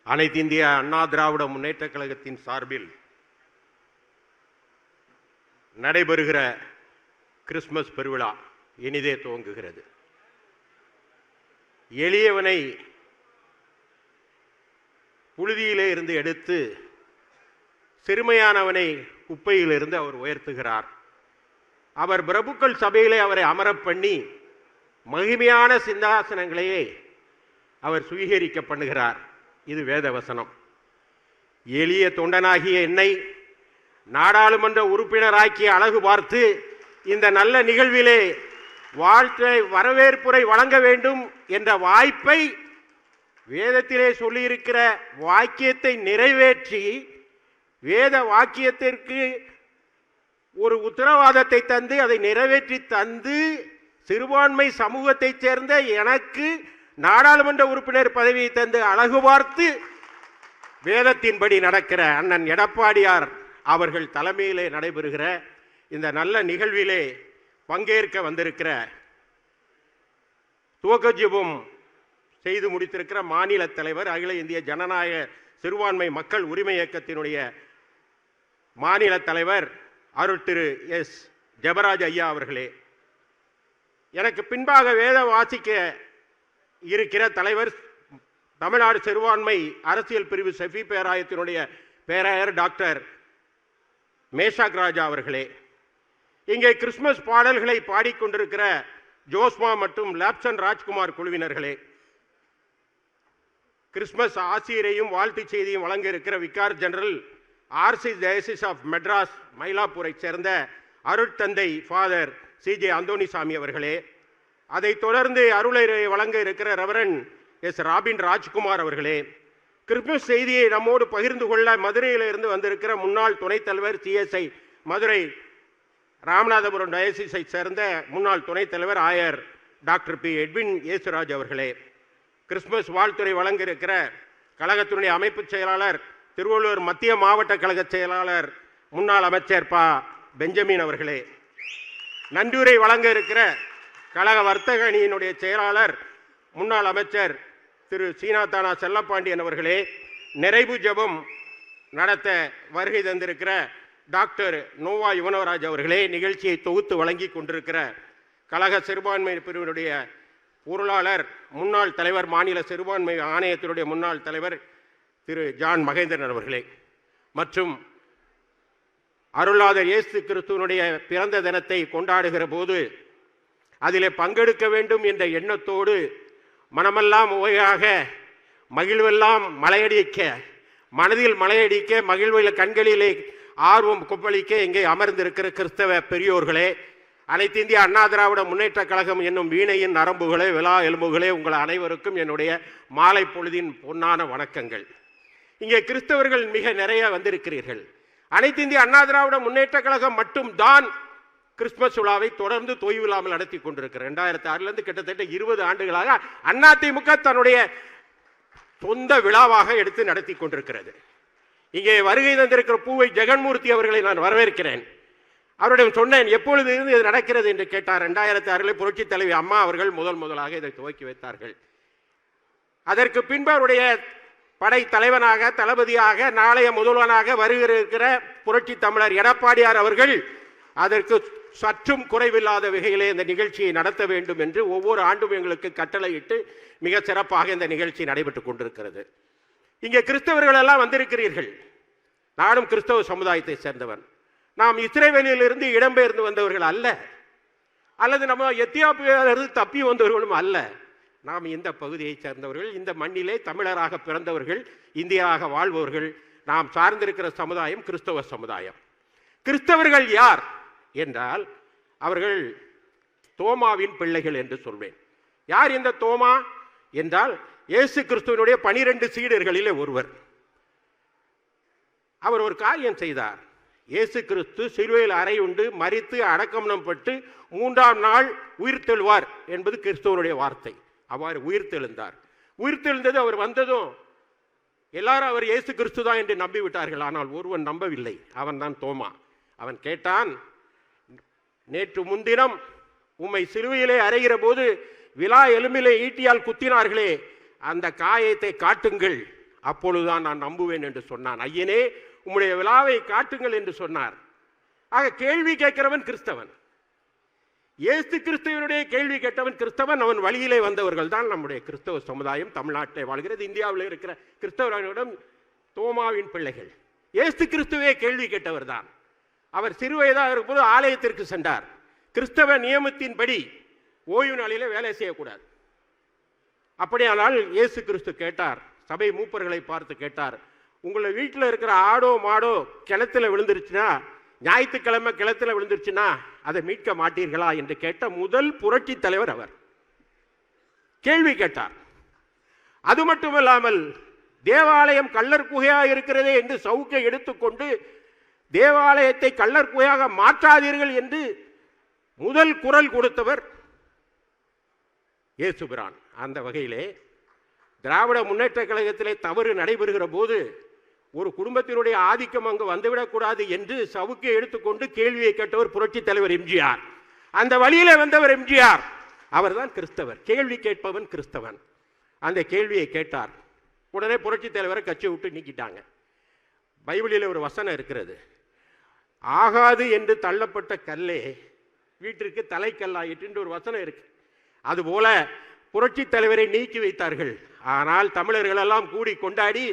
அனைத்து இந்திய அண்ணா திராவிட முன்னேற்ற கழகத்தின் சார்பில் நடைபெறுகிற கிறிஸ்துமஸ் பெருவிழா இனிதே துவங்குகிறது. எளியவனை புழுதியிலே இருந்து எடுத்து சிறுமையானவனை குப்பையிலிருந்து அவர் உயர்த்துகிறார். அவர் பிரபுக்கள் சபையிலே அவரை அமரப் பண்ணி மகிமையான சிங்காசனங்களையே அவர் சுவீகரிக்க பண்ணுகிறார். இது வேத வசனம். எளிய தொண்டனாகிய என்னை நாடாளுமன்ற உறுப்பினராக்கி அழகு பார்த்து இந்த நல்ல நிகழ்விலே வாழ்க்கை வரவேற்புரை வழங்க வேண்டும் என்ற வாய்ப்பை வேதத்திலே சொல்லியிருக்கிற வாக்கியத்தை நிறைவேற்றி வேத வாக்கியத்திற்கு ஒரு உத்தரவாதத்தை தந்து அதை நிறைவேற்றி தந்து சிறுபான்மை சமூகத்தைச் சேர்ந்த எனக்கு நாடாளுமன்ற உறுப்பினர் பதவியை தந்து அழகு பார்த்து வேதத்தின்படி நடக்கிற அண்ணன் எடப்பாடியார் அவர்கள் தலைமையிலே நடைபெறுகிற இந்த நல்ல நிகழ்விலே பங்கேற்க வந்திருக்கிற துவக்க ஜெபம் செய்து முடித்திருக்கிற மாநில தலைவர் அகில இந்திய ஜனநாயக சிறுபான்மை மக்கள் உரிமை இயக்கத்தினுடைய மாநில தலைவர் அருள் திரு எஸ் ஜெபராஜ் ஐயா அவர்களே, எனக்கு பின்பாக வேத வாசிக்க இருக்கிற தலைவர் தமிழ்நாடு சிறுபான்மை அரசியல் பிரிவு செஃபி பேராயத்தினுடைய பேராயர் டாக்டர் மேஷாக் ராஜா அவர்களே, இங்கே கிறிஸ்துமஸ் பாடல்களை பாடிக்கொண்டிருக்கிற ஜோஸ்மா மற்றும் லாப்சன் ராஜ்குமார் குழுவினர்களே, கிறிஸ்துமஸ் ஆசிரியரையும் வாழ்த்து செய்தியும் வழங்க இருக்கிற vicar general RC diocese of Madras மயிலாப்பூரை சேர்ந்த அருட்தந்தை ஃபாதர் சிஜே அந்தோணிசாமி அவர்களே, அதைத் தொடர்ந்து அருளை வழங்க இருக்கிற ரெவரன் எஸ் ராபின் ராஜ்குமார் அவர்களே, கிறிஸ்துமஸ் செய்தியை நம்மோடு பகிர்ந்து கொள்ள மதுரையிலிருந்து வந்திருக்கிற முன்னாள் துணைத் தலைவர் சிஎஸ்ஐ மதுரை ராமநாதபுரம் டயசிஸை சேர்ந்த முன்னாள் துணைத் தலைவர் ஆயர் டாக்டர் பி எட்வின் ஏசுராஜ் அவர்களே, கிறிஸ்துமஸ் வாழ்த்துறை வழங்க இருக்கிற கழகத்தினுடைய அமைப்பு செயலாளர் திருவள்ளூர் மத்திய மாவட்ட கழக செயலாளர் முன்னாள் அமைச்சர் ப பெஞ்சமின் அவர்களே, நன்றியுரை வழங்க இருக்கிற கழக வர்த்தக அணியினுடைய செயலாளர் முன்னாள் அமைச்சர் திரு சீனாதானா செல்லப்பாண்டியன் அவர்களே, நிறைவு ஜெபம் நடத்த வருகை தந்திருக்கிற டாக்டர் நோவா யுவனவராஜ் அவர்களே, நிகழ்ச்சியை தொகுத்து வழங்கி கொண்டிருக்கிற கழக சிறுபான்மை பிரிவினுடைய பொருளாளர் முன்னாள் தலைவர் மாநில சிறுபான்மை ஆணையத்தினுடைய முன்னாள் தலைவர் திரு ஜான் மகேந்திரன் அவர்களே, மற்றும் அருளாளர் இயேசு கிறிஸ்துவனுடைய பிறந்த தினத்தை கொண்டாடுகிற போது அதிலே பங்கெடுக்க வேண்டும் என்ற எண்ணத்தோடு மனமெல்லாம் ஓயாக மகிழ்வெல்லாம் மலையடிக்க மனதில் மலையடிக்க மகிழ்வில் கண்களிலே ஆர்வம் கொப்பளிக்க இங்கே அமர்ந்திருக்கிற கிறிஸ்தவ பெரியோர்களே, அனைத்து இந்திய அண்ணா திராவிட முன்னேற்ற கழகம் என்னும் வீணையின் நரம்புகளே விழா எலும்புகளே, உங்கள் அனைவருக்கும் என்னுடைய மாலை பொழுதின் பொன்னான வணக்கங்கள். இங்கே கிறிஸ்தவர்கள் மிக நிறைய வந்திருக்கிறீர்கள். அனைத்து இந்திய அண்ணா திராவிட முன்னேற்ற கழகம் மட்டும் தான் கிறிஸ்துமஸ் விழாவை தொடர்ந்து தொய்வில்லாமல் நடத்தி கொண்டிருக்கிறார். 2006 கிட்டத்தட்ட 20 ஆண்டுகளாக அதிமுக தன்னுடைய சொந்த விழாவாக எடுத்து நடத்தி கொண்டிருக்கிறது. இங்கே வருகை தந்திருக்கிற பூவை ஜெகன்மூர்த்தி அவர்களை நான் வரவேற்கிறேன். அவரிடம் சொன்னேன், எப்பொழுது இருந்து இது நடக்கிறது என்று கேட்டார். 2006 புரட்சி தலைவி அம்மா அவர்கள் முதலாக இதை துவக்கி வைத்தார்கள். அதற்கு பின்பு அவருடைய படை தலைவனாக தளபதியாக நாளைய முதல்வனாக வருகிற புரட்சி தமிழர் எடப்பாடியார் அவர்கள் அதற்கு சற்றும் குறைவில்லாத வகையிலே இந்த நிகழ்ச்சியை நடத்த வேண்டும் என்று ஒவ்வொரு ஆண்டும் எங்களுக்கு கட்டளையிட்டு மிக சிறப்பாக இந்த நிகழ்ச்சி நடைபெற்றுக் கொண்டிருக்கிறது. இங்கே கிறிஸ்தவர்கள் எல்லாம் வந்திருக்கிறீர்கள். நானும் கிறிஸ்தவ சமுதாயத்தை சேர்ந்தவன். நாம் இஸ்ரேலிலிருந்து இடம்பெயர்ந்து வந்தவர்கள் அல்ல, அல்லது நம்ம எத்தியோப்பியாவிலிருந்து தப்பி வந்தவர்களும் அல்ல. நாம் இந்த பகுதியை சேர்ந்தவர்கள், இந்த மண்ணிலே தமிழராக பிறந்தவர்கள், இந்தியாவாக வாழ்பவர்கள். நாம் சார்ந்திருக்கிற சமுதாயம் கிறிஸ்தவ சமுதாயம். கிறிஸ்தவர்கள் யார் என்றால் அவர்கள் தோமாவின் பிள்ளைகள் என்று சொல்வேன். யார் இந்த தோமா என்றால் இயேசு கிறிஸ்துவனுடைய 12 சீடர்களிலே ஒருவர். அவர் ஒரு காரியம் செய்தார். இயேசு கிறிஸ்து சிலுவையில் அறையுண்டு மரித்து அடக்கமனம் பட்டு 3ஆம் நாள் உயிர்த்தெழுவார் என்பது கிறிஸ்துவனுடைய வார்த்தை. அவ்வாறு உயிர்த்தெழுந்தார். உயிர்த்தெழுந்தது அவர் வந்ததும் எல்லாரும் அவர் இயேசு கிறிஸ்து தான் என்று நம்பிவிட்டார்கள். ஆனால் ஒருவன் நம்பவில்லை. அவன் தான் தோமா. அவன் கேட்டான், நேற்று முன்தினம் உம்மை சிலுவையிலே அறைகிற போது விலா எலும்பிலே ஈட்டியால் குத்தினார்களே, அந்த காயத்தை காட்டுங்கள், அப்பொழுதுதான் நான் நம்புவேன் என்று சொன்னான். ஐயனே, உம்முடைய விழாவை காட்டுங்கள் என்று சொன்னார். ஆக கேள்வி கேட்கிறவன் கிறிஸ்தவன். இயேசு கிறிஸ்துவனுடைய கேள்வி கேட்டவன் கிறிஸ்தவன். அவன் வழியிலே வந்தவர்கள் தான் நம்முடைய கிறிஸ்தவ சமுதாயம் தமிழ்நாட்டில் வாழ்கிறது. இந்தியாவில் இருக்கிற கிறிஸ்தவர்களிடம் தோமாவின் பிள்ளைகள். இயேசு கிறிஸ்துவே கேள்வி கேட்டவர் தான். அவர் சிறுவயதாக இருக்கும்போது ஆலயத்திற்கு சென்றார். கிறிஸ்தவ நியமத்தின்படி ஓய்வு நாளிலே வேலை செய்யக்கூடாது. அப்படியானால் இயேசு கிறிஸ்து கேட்டார், சபை மூப்பர்களை பார்த்து கேட்டார், உங்களை வீட்டில் இருக்கிற ஆடோ மாடோ கிணத்துல விழுந்துருச்சுன்னா, ஞாயிற்றுக்கிழமை கிணத்துல விழுந்துருச்சுன்னா அதை மீட்க மாட்டீர்களா என்று கேட்ட முதல் புரட்சி தலைவர் அவர். கேள்வி கேட்டார். அது மட்டுமல்லாமல் தேவாலயம் கள்ளர் குகையாக இருக்கிறதே என்று சவுக்கை எடுத்துக்கொண்டு தேவாலயத்தை கள்ளர் குகையாக மாற்றாதீர்கள் என்று முதல் குரல் கொடுத்தவர் இயேசுபிரான். அந்த வகையிலே திராவிட முன்னேற்ற கழகத்திலே தவறு நடைபெறுகிற போது ஒரு குடும்பத்தினுடைய ஆதிக்கம் அங்கு வந்துவிடக்கூடாது என்று சவுக்கை எடுத்துக்கொண்டு கேள்வியை கேட்டவர் புரட்சி தலைவர் எம்ஜிஆர். அந்த வழியிலே வந்தவர் எம்ஜிஆர். அவர்தான் கிறிஸ்தவர். கேள்வி கேட்பவன் கிறிஸ்தவன். அந்த கேள்வியை கேட்டார். உடனே புரட்சி தலைவரை கட்சியை விட்டு நீக்கிட்டாங்க. பைபிளில் ஒரு வசனம் இருக்கிறது, ஆகாது என்று தள்ளப்பட்ட கல்லே வீட்டிற்கு தலைக்கல்லாயிற்று என்று ஒரு வசனம் இருக்கு. அதுபோல புரட்சி தலைவரை நீக்கி வைத்தார்கள். ஆனால் தமிழர்கள் எல்லாம் கூடி கொண்டாடி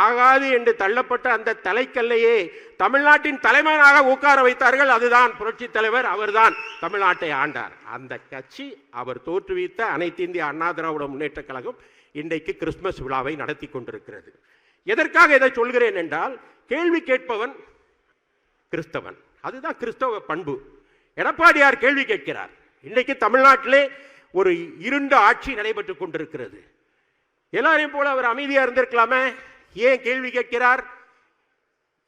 ஆகாது என்று தள்ளப்பட்ட அந்த தலைக்கல்லையே தமிழ்நாட்டின் தலைமையாக உட்கார வைத்தார்கள். அதுதான் புரட்சி தலைவர். அவர்தான் தமிழ்நாட்டை ஆண்டார். அந்த கட்சி அவர் தோற்றுவித்த அனைத்து இந்திய அண்ணா திராவிட முன்னேற்ற கழகம் இன்றைக்கு கிறிஸ்துமஸ் விழாவை நடத்தி கொண்டிருக்கிறது. எதற்காக இதை சொல்கிறேன் என்றால், கேள்வி கேட்பவன் கிறிஸ்தவன். அதுதான் கிறிஸ்தவ பண்பு. எடப்பாடியார் கேள்வி கேட்கிறார். இன்றைக்கு தமிழ்நாட்டிலே ஒரு இருண்ட ஆட்சி நடைபெற்றுக் கொண்டிருக்கிறது. எல்லாரையும் போல அவர் அமைதியா இருந்திருக்கலாமே, ஏன் கேள்வி கேட்கிறார்?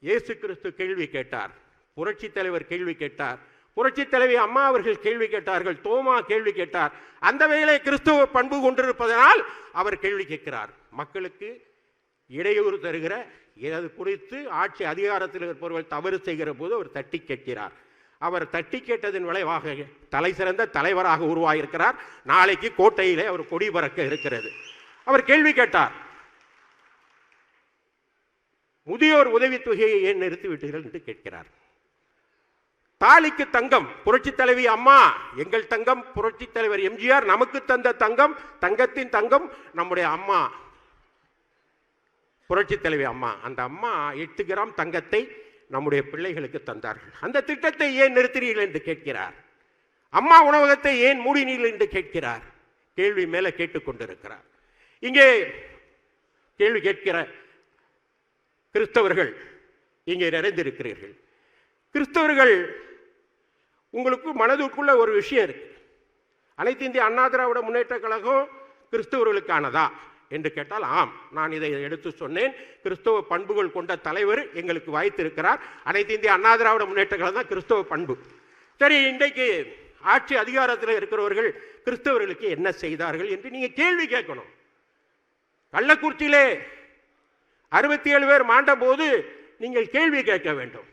இயேசு கிறிஸ்து கேள்வி கேட்டார், புரட்சி தலைவர் கேள்வி கேட்டார், புரட்சி தலைவி அம்மா அவர்கள் கேள்வி கேட்டார்கள், தோமா கேள்வி கேட்டார். அந்த வேளை கிறிஸ்துவ பண்பு கொண்டிருப்பதனால் அவர் கேள்வி கேட்கிறார். மக்களுக்கு இடையூறு தருகிற எது குறித்து ஆட்சி அதிகாரத்தில் இருப்பவர்கள் தவறு செய்கிற போது அவர் தட்டி கேட்கிறார். அவர் தட்டி கேட்டதன் விளைவாக தலை சிறந்த தலைவராக உருவாகியிருக்கிறார். நாளைக்கு கோட்டையிலே அவர் கொடி பறக்க இருக்கிறது. அவர் கேள்வி கேட்டார், முதியோர் உதவித்தொகையை ஏன் நிறுத்திவிட்டீர்கள் என்று கேட்கிறார். தாலிக்கு தங்கம் புரட்சி தலைவி அம்மா, எங்கள் தங்கம் புரட்சி தலைவர் எம்ஜிஆர் நமக்கு தந்த தங்கம், தங்கத்தின் தங்கம் நம்முடைய அம்மா புரட்சி தலைவி அம்மா. அந்த அம்மா 8 கிராம் தங்கத்தை நம்முடைய பிள்ளைகளுக்கு தந்தார்கள். அந்த திட்டத்தை ஏன் நிறுத்தினீர்கள் என்று கேட்கிறார். அம்மா உணவகத்தை ஏன் மூடினீர்கள் என்று கேட்கிறார். கேள்வி மேல கேட்டுக்கொண்டிருக்கிறார். இங்கே கேள்வி கேட்கிற கிறிஸ்தவர்கள் இங்கே நிறைந்திருக்கிறீர்கள். கிறிஸ்தவர்கள் உங்களுக்கு மனதுக்குள்ள ஒரு விஷயம் இருக்கு. அனைத்து இந்திய அண்ணா திராவிட முன்னேற்ற கழகம் கிறிஸ்தவர்களுக்கானதா என்று கேட்டால் ஆம், நான் இதை எடுத்து சொன்னேன். கிறிஸ்தவ பண்புகள் கொண்ட தலைவர் எங்களுக்கு வாய்த்திருக்கிறார். அனைத்து இந்திய அண்ணா திராவிட முன்னேற்ற கழகம் தான் கிறிஸ்தவ பண்பு. சரி, இன்றைக்கு ஆட்சி அதிகாரத்தில் இருக்கிறவர்கள் கிறிஸ்தவர்களுக்கு என்ன செய்தார்கள் என்று நீங்க கேள்வி கேட்கணும். கள்ளக்குறிச்சியிலே 67 பேர் மாண்ட போது நீங்கள் கேள்வி கேட்க வேண்டும்.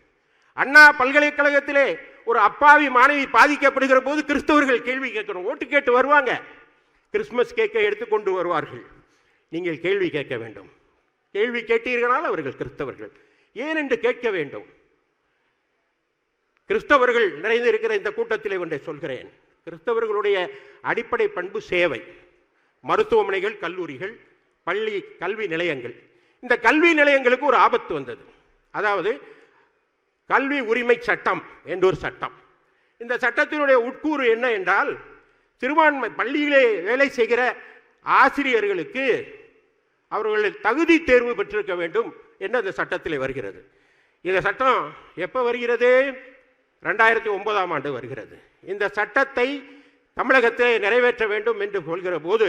அண்ணா பல்கலைக்கழகத்திலே ஒரு அப்பாவி மாணவி பாதிக்கப்படுகிற போது கிறிஸ்தவர்கள் கேள்வி கேட்கணும். ஓட்டு கேட்டு வருவாங்க, கிறிஸ்துமஸ் கேக்கை எடுத்துக்கொண்டு வருவார்கள். நீங்கள் கேள்வி கேட்க வேண்டும். கேள்வி கேட்டீர்களால் அவர்கள் கிறிஸ்தவர்கள். ஏன் என்று கேட்க வேண்டும். கிறிஸ்தவர்கள் நிறைந்திருக்கிற இந்த கூட்டத்திலே ஒன்றை சொல்கிறேன். கிறிஸ்தவர்களுடைய அடிப்படை பண்பு சேவை. மருத்துவமனைகள், கல்லூரிகள், பள்ளி, கல்வி நிலையங்கள். இந்த கல்வி நிலையங்களுக்கு ஒரு ஆபத்து வந்தது. அதாவது கல்வி உரிமை சட்டம் என்று ஒரு சட்டம். இந்த சட்டத்தினுடைய உட்கூறு என்ன என்றால், சிறுபான்மை பள்ளியிலே வேலை செய்கிற ஆசிரியர்களுக்கு அவர்கள் தகுதி தேர்வு பெற்றிருக்க வேண்டும் என்று அந்த சட்டத்தில் வருகிறது. இந்த சட்டம் எப்போ வருகிறது? 2009ஆம் ஆண்டு வருகிறது. இந்த சட்டத்தை தமிழகத்தை நிறைவேற்ற வேண்டும் என்று சொல்கிற போது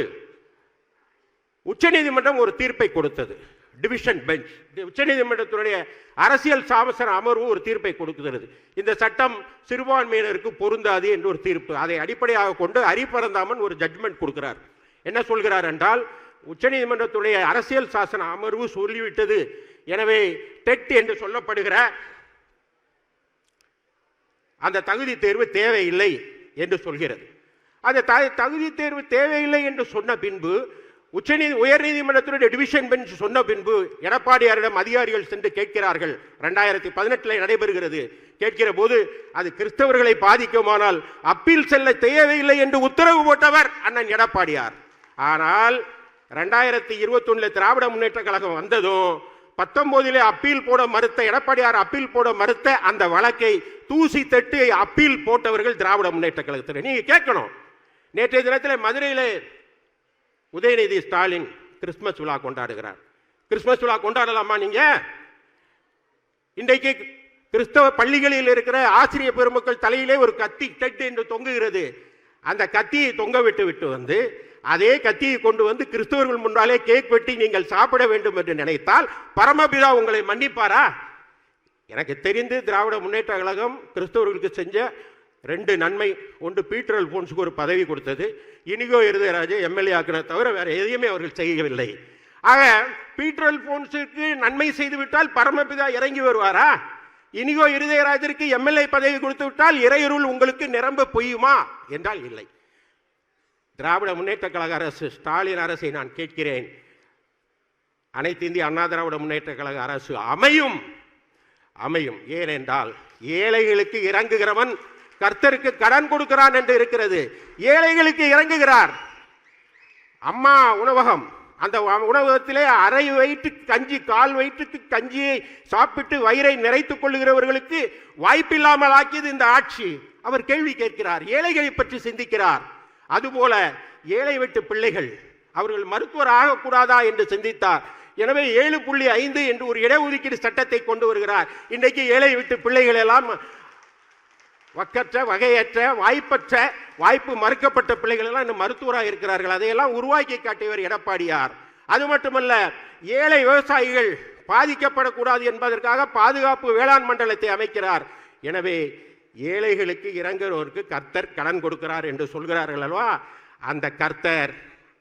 உச்சநீதிமன்றம் ஒரு தீர்ப்பை கொடுத்தது. டிவிஷன் பெஞ்ச், உச்சநீதிமன்றத்தினுடைய அரசியல் சாசன அமர்வு ஒரு தீர்ப்பை கொடுக்கிறது. இந்த சட்டம் சிறுபான்மையினருக்கு பொருந்தாது என்று ஒரு தீர்ப்பு. அதை அடிப்படையாக கொண்டு ஹரிபரந்தாமன் ஒரு ஜட்மெண்ட் கொடுக்கிறார். என்ன சொல்கிறார் என்றால், உச்சநீதிமன்றத்துடைய அரசியல் சாசன அமர்வு சொல்லிவிட்டது, எனவே டெட் என்று சொல்லப்படுகிற அந்த தகுதி தேர்வு தேவையில்லை என்று சொல்கிறது. அந்த தகுதி தேர்வு தேவையில்லை என்று சொன்ன பின்பு உயர்நீதிமன்றத்தினுடைய டிவிஷன் பெஞ்ச் சொன்ன பின்பு எடப்பாடியாரிடம் அதிகாரிகள் சென்று கேட்கிறார்கள். 2018 நடைபெறுகிறது. கேட்கிற போது அது கிறிஸ்தவர்களை பாதிக்குமானால் அப்பீல் செல்ல தேவையில்லை என்று உத்தரவு போட்டவர் அண்ணன் எடப்பாடியார். ஆனால் 2021 திராவிட முன்னேற்ற கழகம் வந்ததும் 19 அப்பீல் போட மறுத்த எடப்பாடியார் அப்பீல் போட மறுத்த அந்த வழக்கை தூசி தட்டு அப்பீல் போட்டவர்கள் திராவிட முன்னேற்ற கழகத்தில். நீங்க கேட்கணும். நேற்றைய தினத்தில் மதுரையிலே உதயநிதி ஸ்டாலின் கிறிஸ்துமஸ் விழா கொண்டாடுகிறார். கிறிஸ்துமஸ் விழா கொண்டாடலாமா? நீங்க இன்றைக்கு கிறிஸ்தவ பள்ளிகளில் இருக்கிற ஆசிரியர் பெருமக்கள் தலையிலே ஒரு கத்தி டெட் என்று தொங்குகிறது. அந்த கத்தியை தொங்க விட்டு வந்து அதே கத்தியை கொண்டு வந்து கிறிஸ்தவர்கள் முன்னாலே கேக் வெட்டி நீங்கள் சாப்பிட வேண்டும் என்று நினைத்தால் பரமபிதா உங்களை மன்னிப்பாரா? எனக்கு தெரிந்து திராவிட முன்னேற்ற கழகம் கிறிஸ்தவர்களுக்கு செஞ்ச 2 நன்மை. ஒன்று, பீட்டர் அல்போன்ஸுக்கு ஒரு பதவி கொடுத்தது. இனிகோ இருதயராஜை எம்எல்ஏ ஆக்கின தவிர வேற எதையுமே அவர்கள் செய்யவில்லை. ஆக பீட்டர் அல்போன்ஸுக்கு நன்மை செய்துவிட்டால் பரமபிதா இறங்கி வருவாரா? இனிகோ இருதயராஜருக்கு எம்எல்ஏ பதவி கொடுத்து விட்டால் இறையருள் உங்களுக்கு நிரம்ப பொய்யுமா என்றால் இல்லை. திராவிட முன்னேற்ற கழக அரசு, ஸ்டாலின் அரசை நான் கேட்கிறேன், அனைத்து இந்திய அண்ணா திராவிட முன்னேற்ற கழக அரசு அமையும். ஏனென்றால் ஏழைகளுக்கு இறங்குகிறவன் கர்த்தருக்கு கடன் கொடுக்கிறான் என்று இருக்கிறது. ஏழைகளுக்கு இறங்குகிறார். அம்மா உணவகம், அந்த உணவகத்திலே அரை வயிற்று கஞ்சி, கால் வயிற்றுக்கு கஞ்சியை சாப்பிட்டு வயிறை நிறைத்துக் கொள்ளுகிறவர்களுக்கு வாய்ப்பில்லாமல் ஆக்கியது இந்த ஆட்சி. அவர் கேள்வி கேட்கிறார், ஏழைகளை பற்றி சிந்திக்கிறார். அதுபோல ஏழை வீட்டு பிள்ளைகள் அவர்கள் மருத்துவர் ஆகக்கூடாதா என்று சிந்தித்தார். எனவே 7.5 என்று ஒரு இடஒதுக்கீடு சட்டத்தை கொண்டு வருகிறார். இன்றைக்கு ஏழை வீட்டு பிள்ளைகள் எல்லாம் வக்கற்ற, வகையற்ற, வாய்ப்பற்ற, வாய்ப்பு மறுக்கப்பட்ட பிள்ளைகள் எல்லாம் இந்த மருத்துவராக இருக்கிறார்கள். அதையெல்லாம் உருவாக்கி காட்டியவர் எடப்பாடியார். அது மட்டுமல்ல, ஏழை விவசாயிகள் பாதிக்கப்படக்கூடாது என்பதற்காக பாதுகாப்பு வேளாண் மண்டலத்தை அமைக்கிறார். எனவே ஏழைகளுக்கு இறங்குறவருக்கு கர்த்தர் கடன் கொடுக்கிறார் என்று சொல்கிறார்கள் அல்லவா? அந்த கர்த்தர்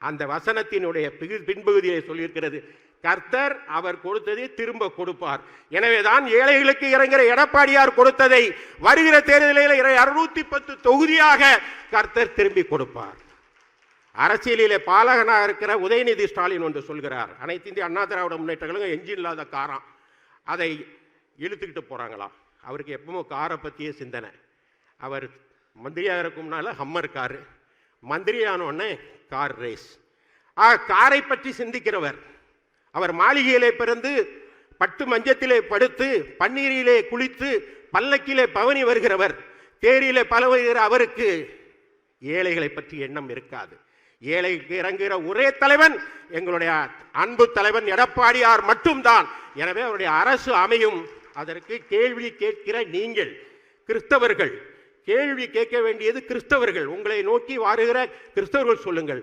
அந்த வசனத்தினுடைய பின்பகுதியை சொல்லியிருக்கிறது, கர்த்தர் அவர் கொடுத்ததை திரும்ப கொடுப்பார். எனவேதான் ஏழைகளுக்கு இறங்குகிற எடப்பாடியார் கொடுத்ததை வருகிற தேர்தலில் 610 தொகுதியாக கர்த்தர் திரும்பி கொடுப்பார். அரசியலிலே பாலகனாக இருக்கிற உதயநிதி ஸ்டாலின் ஒன்று சொல்கிறார், அனைத்து இந்திய அண்ணா திராவிட முன்னேற்ற கழகம் எஞ்சின் இல்லாத காரம் அதை இழுத்துக்கிட்டு போறாங்களாம். அவருக்கு எப்பவும் காரை பற்றியே சிந்தனை. அவர் மந்திரியாக இருக்கும்னால ஹம்மர் காரு, மந்திரியானோடனே கார் ரேஸ். காரை பற்றி சிந்திக்கிறவர். அவர் மாளிகையிலே பிறந்து பட்டு மஞ்சத்திலே படுத்து பன்னீரிலே குளித்து பல்லக்கிலே பவனி வருகிறவர். தேரிலே பல வருகிற அவருக்கு ஏழைகளை பற்றி எண்ணம் இருக்காது. ஏழைக்கு இறங்குகிற ஒரே தலைவன் எங்களுடைய அன்பு தலைவன் எடப்பாடியார் மட்டும்தான். எனவே அவருடைய அரசு அமையும். அதற்கு கேள்வி கேட்கிற நீங்கள் கிறிஸ்தவர்கள், கேள்வி கேட்க வேண்டியது கிறிஸ்தவர்கள். உங்களை நோக்கி வருகிற கிறிஸ்தவர்கள் சொல்லுங்கள்,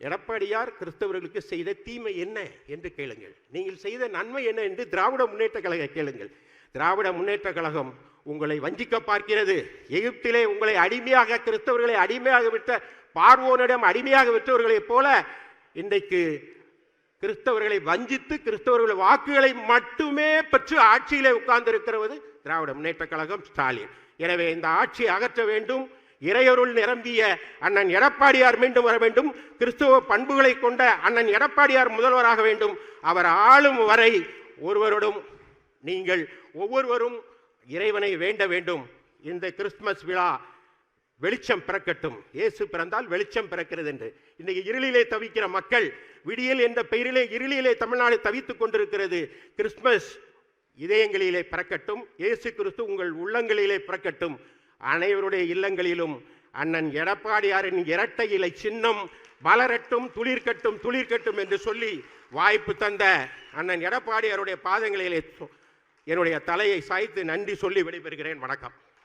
எடப்பாடியார் கிறிஸ்தவர்களுக்கு செய்த தீமை என்ன என்று கேளுங்கள். நீங்கள் செய்த நன்மை என்ன என்று திராவிட முன்னேற்ற கழகம் கேளுங்கள். திராவிட முன்னேற்ற கழகம் உங்களை வஞ்சிக்க பார்க்கிறது. எகிப்திலே உங்களை அடிமையாக, கிறிஸ்தவர்களை அடிமையாக விட்ட பார்வோனிடம் அடிமையாக விட்டவர்களைப் போல இன்றைக்கு கிறிஸ்தவர்களை வஞ்சித்து கிறிஸ்தவர்கள் வாக்குகளை மட்டுமே பெற்று ஆட்சியிலே உட்கார்ந்து இருக்கிறது திராவிட முன்னேற்ற கழகம், ஸ்டாலின். எனவே இந்த ஆட்சியை அகற்ற வேண்டும். இறையருள் நிரம்பிய அண்ணன் எடப்பாடியார் மீண்டும் வர வேண்டும். கிறிஸ்துவ பண்புகளை கொண்ட அண்ணன் எடப்பாடியார் முதல்வராக வேண்டும். அவர் ஆளும் வரை ஒருவரோடும் நீங்கள் ஒவ்வொருவரும் இறைவனை வேண்ட வேண்டும். இந்த கிறிஸ்துமஸ் விழா வெளிச்சம் பிறக்கட்டும். இயேசு பிறந்தால் வெளிச்சம் பிறக்கிறது என்று இன்றைக்கு இருளிலே தவிக்கிற மக்கள், விடியல் என்ற பெயரிலே இருளிலே தமிழ்நாடு தவித்துக் கொண்டிருக்கிறது. கிறிஸ்துமஸ் இதயங்களிலே பிறக்கட்டும். இயேசு கிறிஸ்து உங்கள் உள்ளங்களிலே பிறக்கட்டும். அனைவருடைய இல்லங்களிலும் அண்ணன் எடப்பாடியாரின் இரட்டை இலை சின்னம் மலரட்டும், துளிர்க்கட்டும், துளிர்க்கட்டும் என்று சொல்லி வாய்ப்பு தந்த அண்ணன் எடப்பாடியாருடைய பாதங்களிலே என்னுடைய தலையை சாய்த்து நன்றி சொல்லி விடைபெறுகிறேன். வணக்கம்.